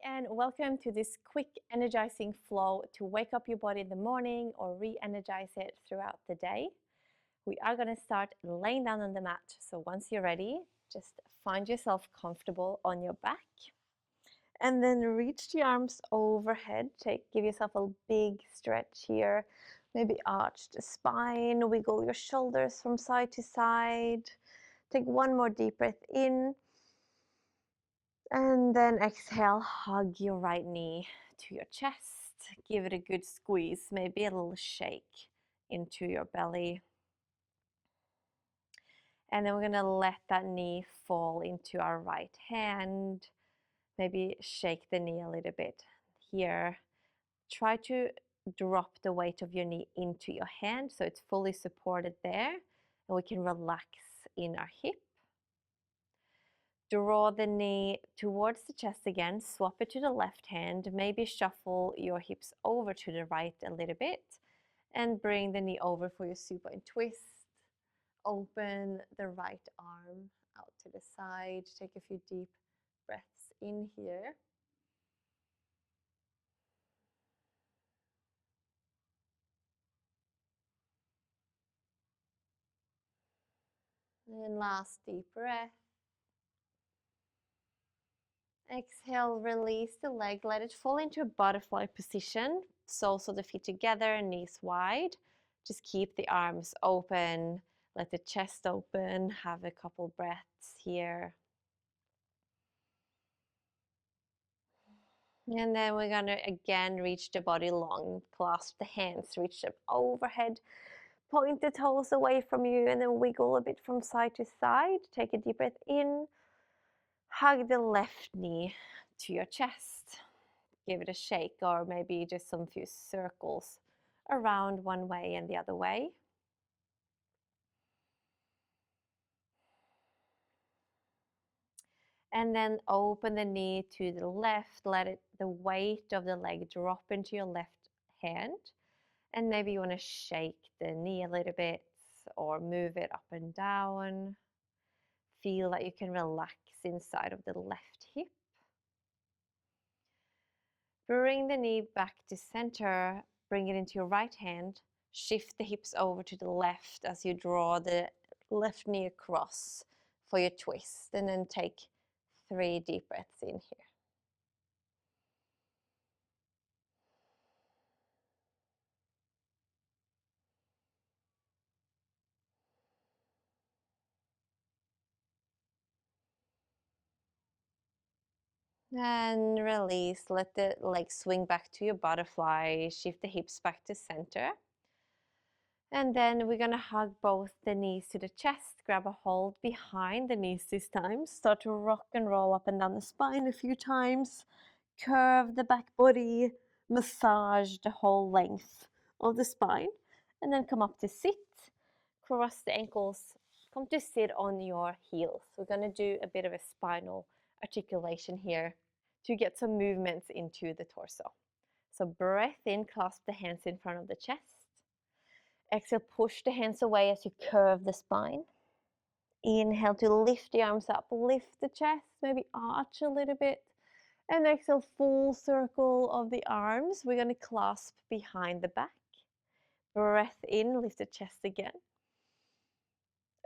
Hi, and welcome to this quick energizing flow to wake up your body in the morning or re-energize it throughout the day. We are going to start laying down on the mat. So once you're ready, just find yourself comfortable on your back and then reach the arms overhead. Give yourself a big stretch here. Maybe arch the spine, wiggle your shoulders from side to side. Take one more deep breath in. And then exhale, hug your right knee to your chest. Give it a good squeeze, maybe a little shake into your belly. And then we're going to let that knee fall into our right hand. Maybe shake the knee a little bit here. Try to drop the weight of your knee into your hand so it's fully supported there. And we can relax in our hip. Draw the knee towards the chest again, swap it to the left hand, maybe shuffle your hips over to the right a little bit, and bring the knee over for your supine twist. Open the right arm out to the side. Take a few deep breaths in here. And last deep breath. Exhale, release the leg, let it fall into a butterfly position. Soles of the feet together, knees wide. Just keep the arms open, let the chest open, have a couple breaths here. And then we're gonna again reach the body long, clasp the hands, reach them overhead, point the toes away from you, and then wiggle a bit from side to side. Take a deep breath in, hug the left knee to your chest. Give it a shake, or maybe just some few circles around one way and the other way. And then open the knee to the left, let the weight of the leg drop into your left hand. And maybe you want to shake the knee a little bit or move it up and down. Feel that you can relax inside of the left hip. Bring the knee back to center, bring it into your right hand. Shift the hips over to the left as you draw the left knee across for your twist. And then take 3 deep breaths in here. And release, let the legs swing back to your butterfly, shift the hips back to center. And then we're gonna hug both the knees to the chest, grab a hold behind the knees this time. Start to rock and roll up and down the spine a few times. Curve the back body, massage the whole length of the spine. And then come up to sit, cross the ankles, come to sit on your heels. We're gonna do a bit of a spinal articulation here to get some movements into the torso. So breath in, clasp the hands in front of the chest. Exhale, push the hands away as you curve the spine. Inhale to lift the arms up, lift the chest, maybe arch a little bit. And exhale, full circle of the arms. We're going to clasp behind the back. Breath in, lift the chest again.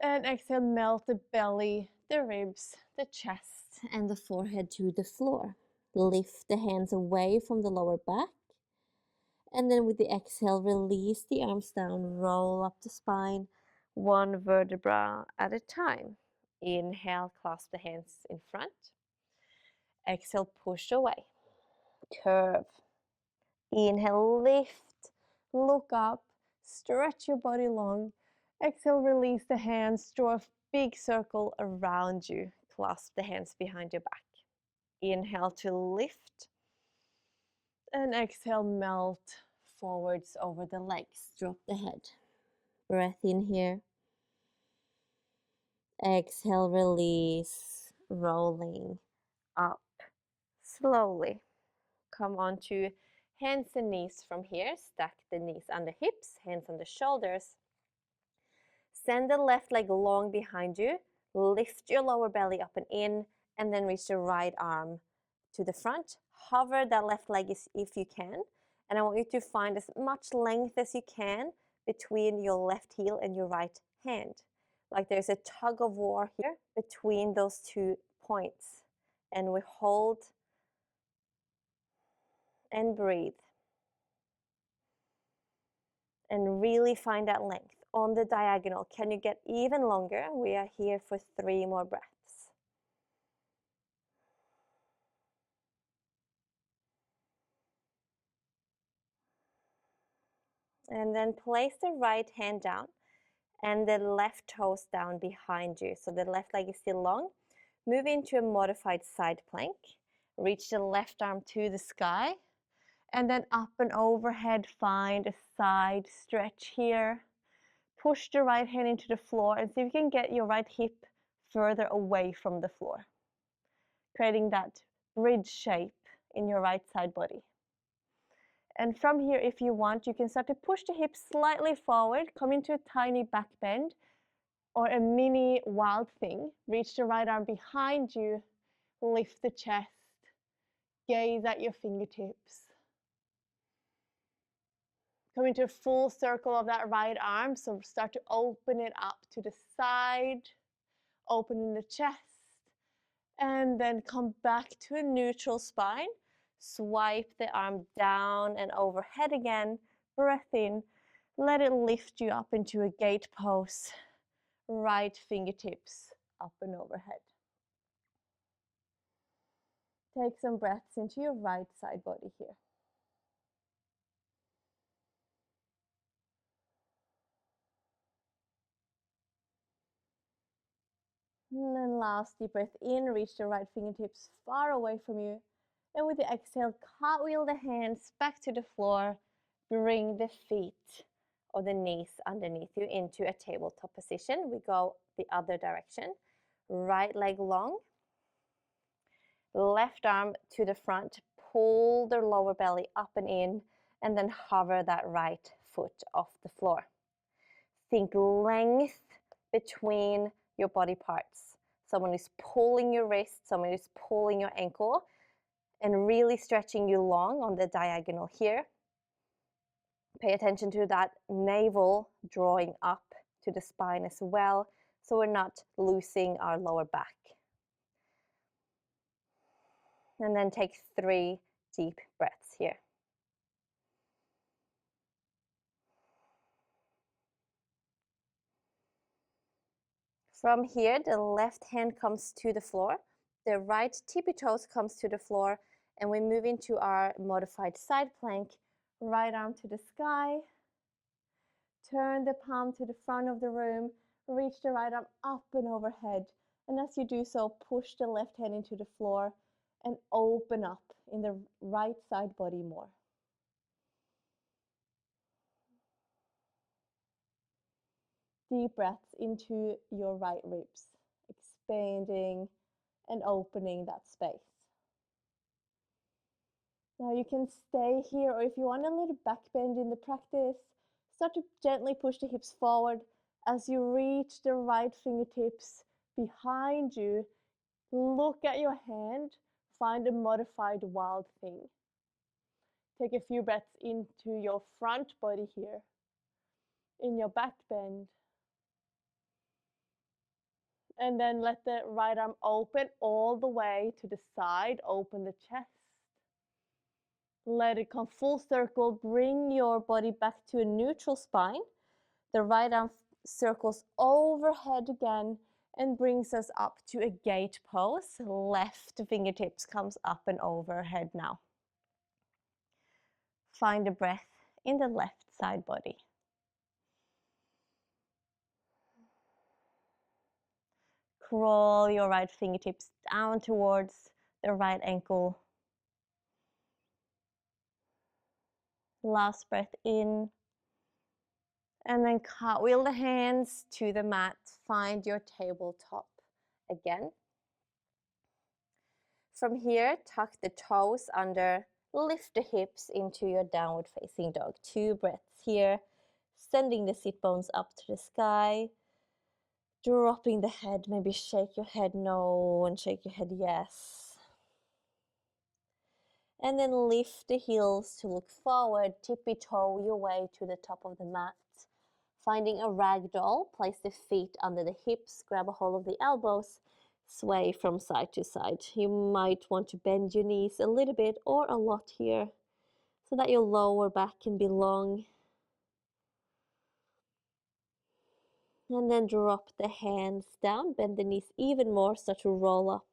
And exhale, melt the belly, the ribs, the chest, and the forehead to the floor. Lift the hands away from the lower back. And then with the exhale, release the arms down, roll up the spine, one vertebra at a time. Inhale, clasp the hands in front. Exhale, push away, curve. Inhale, lift, look up, stretch your body long. Exhale, release the hands, draw a big circle around you. Clasp the hands behind your back. Inhale to lift. And exhale, melt forwards over the legs. Drop the head. Breath in here. Exhale, release, rolling up slowly. Come on to hands and knees from here. Stack the knees under hips, hands on the shoulders. Send the left leg long behind you. Lift your lower belly up and in, and then reach the right arm to the front. Hover that left leg if you can. And I want you to find as much length as you can between your left heel and your right hand. Like there's a tug of war here between those 2 points. And we hold and breathe. And really find that length. On the diagonal, can you get even longer? We are here for 3 more breaths. And then place the right hand down and the left toes down behind you. So the left leg is still long. Move into a modified side plank. Reach the left arm to the sky. And then up and overhead, find a side stretch here. Push the right hand into the floor and see if you can get your right hip further away from the floor, creating that bridge shape in your right side body. And from here, if you want, you can start to push the hips slightly forward, come into a tiny back bend or a mini wild thing. Reach the right arm behind you, lift the chest, gaze at your fingertips. Come into a full circle of that right arm, so start to open it up to the side, opening the chest, and then come back to a neutral spine. Swipe the arm down and overhead again, breath in, let it lift you up into a gate pose, right fingertips up and overhead. Take some breaths into your right side body here. And then last deep breath in, reach the right fingertips far away from you. And with the exhale, cartwheel the hands back to the floor. Bring the feet or the knees underneath you into a tabletop position. We go the other direction. Right leg long. Left arm to the front. Pull the lower belly up and in. And then hover that right foot off the floor. Think length between your body parts. Someone is pulling your wrist, someone is pulling your ankle, and really stretching you long on the diagonal here. Pay attention to that navel drawing up to the spine as well, so we're not losing our lower back. And then take 3 deep breaths here. From here, the left hand comes to the floor, the right tippy toes comes to the floor, and we move into our modified side plank. Right arm to the sky. Turn the palm to the front of the room. Reach the right arm up and overhead. And as you do so, push the left hand into the floor and open up in the right side body more. Deep breaths into your right ribs, expanding and opening that space. Now you can stay here, or if you want a little back bend in the practice, start to gently push the hips forward as you reach the right fingertips behind you. Look at your hand, find a modified wild thing. Take a few breaths into your front body here, in your back bend. And then let the right arm open all the way to the side, open the chest. Let it come full circle, bring your body back to a neutral spine. The right arm circles overhead again and brings us up to a gate pose. Left fingertips comes up and overhead now. Find a breath in the left side body. Crawl your right fingertips down towards the right ankle. Last breath in. And then cartwheel the hands to the mat. Find your tabletop again. From here, tuck the toes under. Lift the hips into your downward facing dog. 2 breaths here. Sending the sit bones up to the sky. Dropping the head. Maybe shake your head no and shake your head yes. And then lift the heels to look forward, tippy-toe your way to the top of the mat. Finding a ragdoll, place the feet under the hips, grab a hold of the elbows, sway from side to side. You might want to bend your knees a little bit or a lot here so that your lower back can be long. And then drop the hands down, bend the knees even more, start to roll up.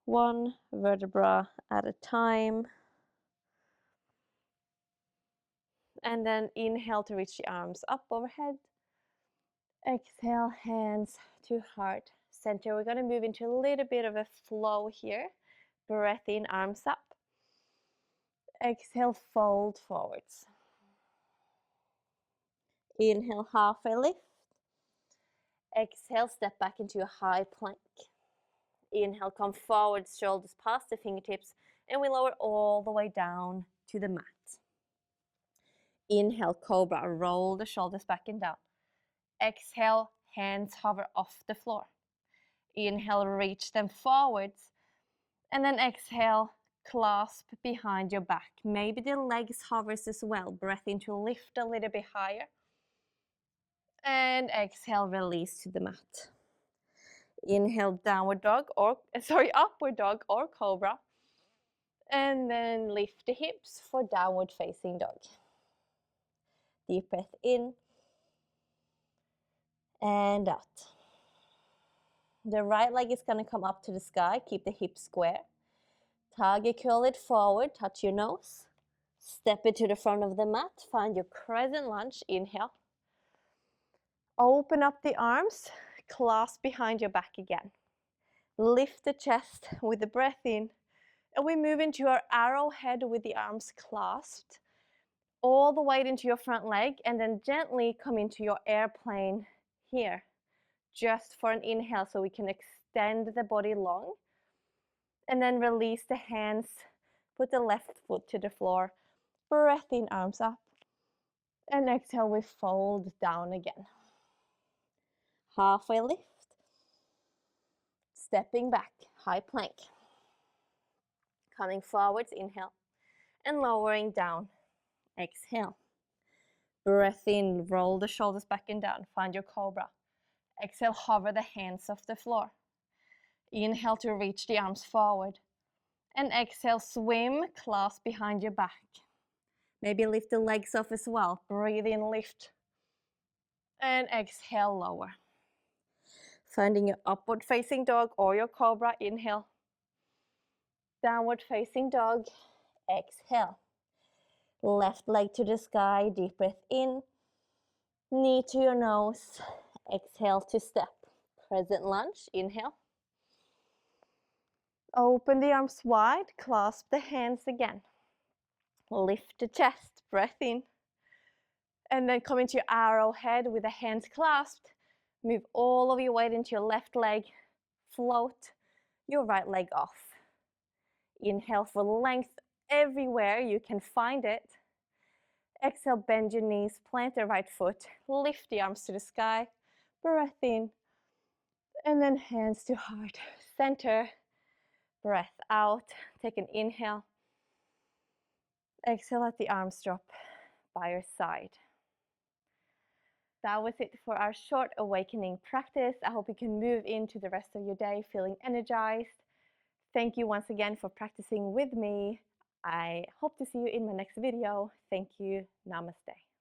One vertebra at a time. And then inhale to reach the arms up overhead. Exhale, hands to heart center. We're going to move into a little bit of a flow here. Breath in, arms up. Exhale, fold forwards. Inhale, halfway lift. Exhale, step back into a high plank. Inhale, come forward, shoulders past the fingertips, and we lower all the way down to the mat. Inhale, cobra, roll the shoulders back and down. Exhale, hands hover off the floor. Inhale, reach them forwards. And then exhale, clasp behind your back. Maybe the legs hovers as well. Breath in to lift a little bit higher. And exhale, release to the mat. Inhale, upward dog or cobra. And then lift the hips for downward facing dog. Deep breath in and out. The right leg is going to come up to the sky. Keep the hips square. Target curl it forward, touch your nose. Step it to the front of the mat. Find your crescent lunge. Inhale. Open up the arms. Clasp behind your back again. Lift the chest with the breath in. And we move into our arrowhead with the arms clasped. All the weight into your front leg. And then gently come into your airplane here. Just for an inhale so we can extend the body long. And then release the hands. Put the left foot to the floor. Breath in, arms up. And exhale, we fold down again. Halfway lift. Stepping back, high plank. Coming forwards, inhale. And lowering down, exhale. Breath in, roll the shoulders back and down. Find your cobra. Exhale, hover the hands off the floor. Inhale to reach the arms forward. And exhale, swim, clasp behind your back. Maybe lift the legs off as well. Breathe in, lift. And exhale, lower. Finding your upward facing dog or your cobra, inhale. Downward facing dog, exhale. Left leg to the sky, deep breath in. Knee to your nose, exhale to step. Crescent lunge, inhale. Open the arms wide, clasp the hands again. Lift the chest, breath in. And then come into your arrowhead with the hands clasped. Move all of your weight into your left leg. Float your right leg off. Inhale for length everywhere you can find it. Exhale, bend your knees, plant the right foot, lift the arms to the sky. Breath in. And then hands to heart, center. Breath out. Take an inhale. Exhale, let the arms drop by your side. That was it for our short awakening practice. I hope you can move into the rest of your day feeling energized. Thank you once again for practicing with me. I hope to see you in my next video. Thank you. Namaste.